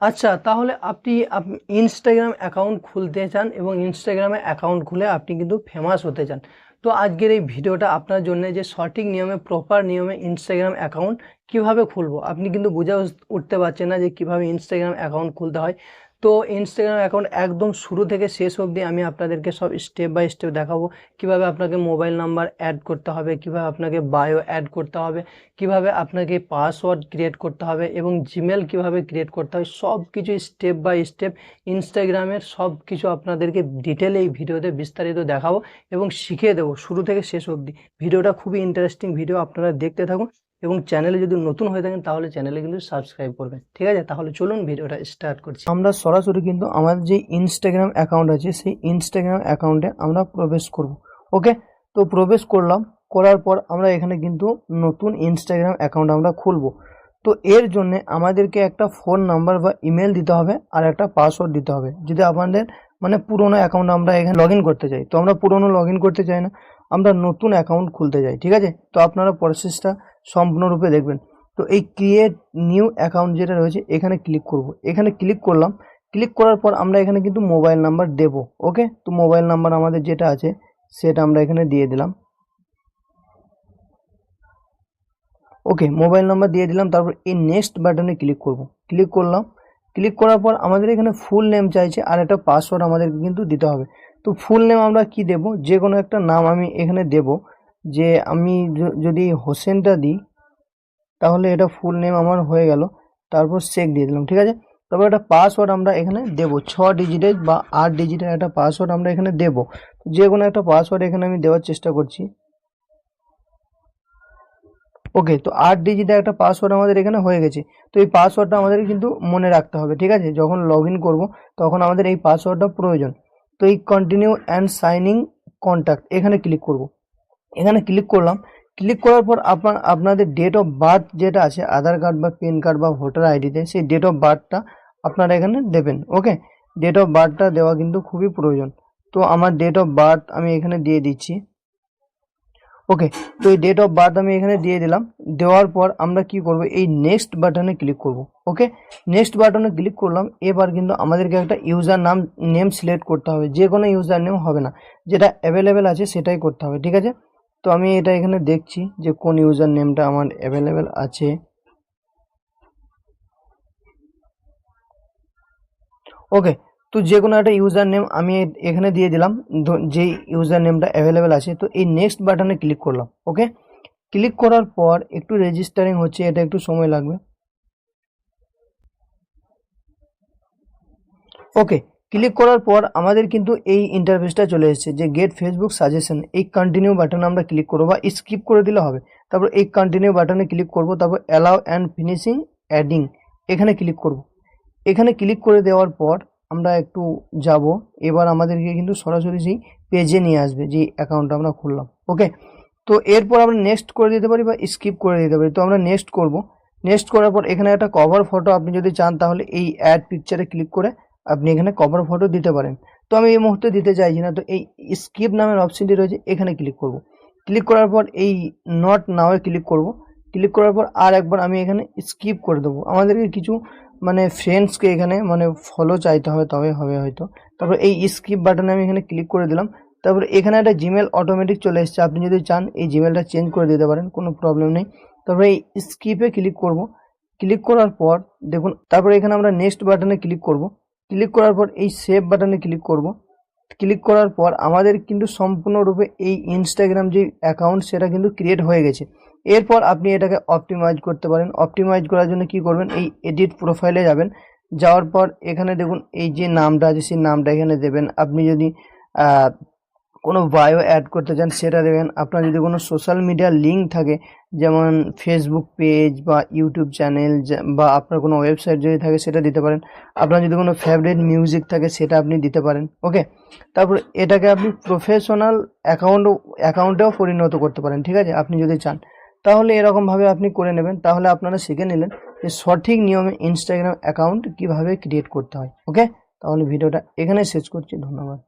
আচ্ছা, তাহলে আপনি ইনস্টাগ্রাম অ্যাকাউন্ট খুলতে চান এবং ইনস্টাগ্রামে অ্যাকাউন্ট খুলে আপনি কিন্তু ফেমাস হতে চান। তো আজকের এই ভিডিওটা আপনার জন্য, যে সঠিক নিয়মে, প্রপার নিয়মে ইনস্টাগ্রাম অ্যাকাউন্ট কিভাবে খুলবো। আপনি কিন্তু বুঝে উঠতে পারছেন না যে কিভাবে ইনস্টাগ্রাম অ্যাকাউন্ট খুলতে হয়। তো ইনস্টাগ্রাম অ্যাকাউন্ট একদম শুরু থেকে শেষ অবধি আমি আপনাদেরকে সব স্টেপ বাই স্টেপ দেখাবো। কিভাবে আপনাকে মোবাইল নাম্বার অ্যাড করতে হবে, কিভাবে আপনাকে বায়ো অ্যাড করতে হবে, কিভাবে আপনাকে পাসওয়ার্ড ক্রিয়েট করতে হবে এবং জিমেল কিভাবে ক্রিয়েট করতে হয়, সব কিছু স্টেপ বাই স্টেপ ইনস্টাগ্রামের সব কিছু আপনাদেরকে ডিটেলে এই ভিডিওতে বিস্তারিত দেখাবো এবং শিখিয়ে দেবো শুরু থেকে শেষ অবধি। ভিডিওটা খুবই ইন্টারেস্টিং ভিডিও, আপনারা দেখতে থাকুন এবং চ্যানেলে যদি নতুন হয়ে থাকেন তাহলে চ্যানেলে কিন্তু সাবস্ক্রাইব করবেন। ঠিক আছে, তাহলে চলুন ভিডিওটা স্টার্ট করছি। আমরা সরাসরি কিন্তু আমাদের যে ইনস্টাগ্রাম অ্যাকাউন্ট আছে সেই ইনস্টাগ্রাম অ্যাকাউন্টে আমরা প্রবেশ করব। ওকে, তো প্রবেশ করলাম, করার পর আমরা এখানে কিন্তু নতুন ইনস্টাগ্রাম অ্যাকাউন্ট আমরা খুলবো। তো এর জন্য আমাদেরকে একটা ফোন নাম্বার বা ইমেল দিতে হবে আর একটা পাসওয়ার্ড দিতে হবে। যদি আপনাদের মানে পুরোনো অ্যাকাউন্ট আমরা এখানে লগ ইন করতে চাই, তো আমরা পুরোনো লগ ইন করতে চাই না, আমরা নতুন অ্যাকাউন্ট খুলতে চাই। ঠিক আছে, তো আপনারা প্রসেসটা সম্পূর্ণরূপে দেখবেন। তো এই ক্রিয়েট নিউ অ্যাকাউন্ট যেটা রয়েছে এখানে ক্লিক করব। এখানে ক্লিক করলাম, ক্লিক করার পর আমরা এখানে কিন্তু মোবাইল নাম্বার দেব। ওকে, তো মোবাইল নাম্বার আমাদের যেটা আছে সেটা আমরা এখানে দিয়ে দিলাম। ওকে, মোবাইল নাম্বার দিয়ে দিলাম। তারপর এই নেক্সট বাটনে ক্লিক করব। ক্লিক করলাম, ক্লিক করার পর আমাদের এখানে ফুল নেম চাইছে আর একটা পাসওয়ার্ড আমাদেরকে কিন্তু দিতে হবে। তো ফুল নেম আমরা কি দেব, যে কোনো একটা নাম আমি এখানে দেব। যে আমি যদি হোসেনটা দিই তাহলে এটা ফুল নেম আমার হয়ে গেল। তারপর চেক দিয়ে দিলাম। ঠিক আছে, তারপর একটা পাসওয়ার্ড আমরা এখানে দেব, 6 ডিজিটের বা 8 ডিজিটের একটা পাসওয়ার্ড আমরা এখানে দেব। যে কোনো একটা পাসওয়ার্ড এখানে আমি দেওয়ার চেষ্টা করছি। ওকে, তো 8 ডিজিটের একটা পাসওয়ার্ড আমাদের এখানে হয়ে গেছে। তো এই পাসওয়ার্ডটা আমাদের কিন্তু মনে রাখতে হবে। ঠিক আছে, যখন লগ ইন করবো তখন আমাদের এই পাসওয়ার্ডটা প্রয়োজন। তো এই কন্টিনিউ অ্যান্ড সাইনিং কন্ট্যাক্ট এখানে ক্লিক করব। এখানে ক্লিক করলাম, ক্লিক করার পর আপনাদের ডেট অফ বার্থ যেটা আছে আধার কার্ড বা প্যান কার্ড বা ভোটার আইডিতে, সেই ডেট অফ বার্থটা আপনারা এখানে দেবেন। ওকে, ডেট অফ বার্থটা দেওয়া কিন্তু খুবই প্রয়োজন। তো আমার ডেট অফ বার্থ আমি এখানে দিয়ে দিচ্ছি। ওকে, তো এই ডেট অফ বার্থ আমি এখানে দিয়ে দিলাম। দেওয়ার পর আমরা কি করব, এই নেক্সট বাটনে ক্লিক করব। ওকে, নেক্সট বাটনে ক্লিক করলাম। এবার কিন্তু আমাদেরকে একটা ইউজার নেম সিলেক্ট করতে হবে। যে কোনো ইউজার নেম হবে না, যেটা অ্যাভেলেবেল আছে সেটাই করতে হবে। ঠিক আছে, তো আমি এটা এখানে দেখছি যে কোন ইউজার নেমটা আমার অ্যাভেলেবেল আছে। ওকে, তো যে কোনো একটা ইউজার নেম আমি এখানে দিয়ে দিলাম, যে ইউজার নেমটা অ্যাভেলেবেল আছে। তো এই নেক্সট বাটনে ক্লিক করলাম। ওকে, ক্লিক করার পর একটু রেজিস্টারিং হচ্ছে, এটা একটু সময় লাগবে। ওকে, ক্লিক করার পর আমাদের কিন্তু এই ইন্টারফেসটা চলে এসেছে যে গেট ফেসবুক সাজেশন। এই কন্টিনিউ বাটনে আমরা ক্লিক করবো বা স্কিপ করে দিলে হবে। তারপর এই কন্টিনিউ বাটনে ক্লিক করব, তারপর অ্যালাউ অ্যান্ড ফিনিশিং অ্যাডিং এখানে ক্লিক করব। এখানে ক্লিক করে দেওয়ার পর আমরা একটু যাব। এবার আমাদেরকে কিন্তু সরাসরি সেই পেজে নিয়ে আসবে যে অ্যাকাউন্টটা আমরা খুললাম। ওকে, তো এরপর আমরা নেক্সট করে দিতে পারি বা স্কিপ করে দিতে পারি। তো আমরা নেক্সট করব। নেক্সট করার পর এখানে একটা কভার ফটো আপনি যদি চান তাহলে এই অ্যাড পিকচারে ক্লিক করে আপনি এখানে কভার ফটো দিতে পারেন। তো আমি এই মুহূর্তে দিতে চাইছি না, তো এই স্কিপ নামের অপশনটি রয়েছে এখানে ক্লিক করব। ক্লিক করার পর এই নট নাও এ ক্লিক করব। ক্লিক করার পর আর একবার আমি এখানে স্কিপ করে দেবো। আমাদেরকে কিছু মানে ফ্রেন্ডসকে এখানে মানে ফলো চাইতে হবে, তবে হবে হয়তো। তারপর এই স্কিপ বাটনে আমি এখানে ক্লিক করে দিলাম। তারপর এখানে একটা জিমেল অটোমেটিক চলে এসেছে, আপনি যদি চান এই জিমেলটা চেঞ্জ করে দিতে পারেন, কোনো প্রবলেম নেই। তারপরে এই স্কিপে ক্লিক করব। ক্লিক করার পর দেখুন, তারপরে এখানে আমরা নেক্সট বাটনে ক্লিক করব। ক্লিক করার পর এই সেভ বাটনে ক্লিক করব। ক্লিক করার পর আমাদের কিন্তু সম্পূর্ণরূপে এই ইনস্টাগ্রাম যে অ্যাকাউন্ট সেটা কিন্তু ক্রিয়েট হয়ে গেছে। এরপর আপনি এটাকে অপটিমাইজ করতে পারেন। অপটিমাইজ করার জন্য কি করবেন, এই এডিট প্রোফাইলে যাবেন। যাওয়ার পর এখানে দেখুন এই যে নামটা আছে সেই নামটা এখানে দেবেন। আপনি যদি কোনো বায়ো অ্যাড করতে চান সেটা দেবেন। আপনার যদি কোনো সোশ্যাল মিডিয়ার লিঙ্ক থাকে, যেমন ফেসবুক পেজ বা ইউটিউব চ্যানেল বা আপনার কোনো ওয়েবসাইট যদি থাকে সেটা দিতে পারেন। আপনার যদি কোনো ফেভারিট মিউজিক থাকে সেটা আপনি দিতে পারেন। ওকে, তারপর এটাকে আপনি প্রফেশনাল অ্যাকাউন্টেও পরিণত করতে পারেন। ঠিক আছে, আপনি যদি চান তাহলে এরকমভাবে আপনি করে নেবেন। তাহলে আপনারা শিখে নিলেন যে সঠিক নিয়মে ইনস্টাগ্রাম অ্যাকাউন্ট কিভাবে ক্রিয়েট করতে হয়। ওকে, তাহলে ভিডিওটা এখানে শেষ করছি। ধন্যবাদ।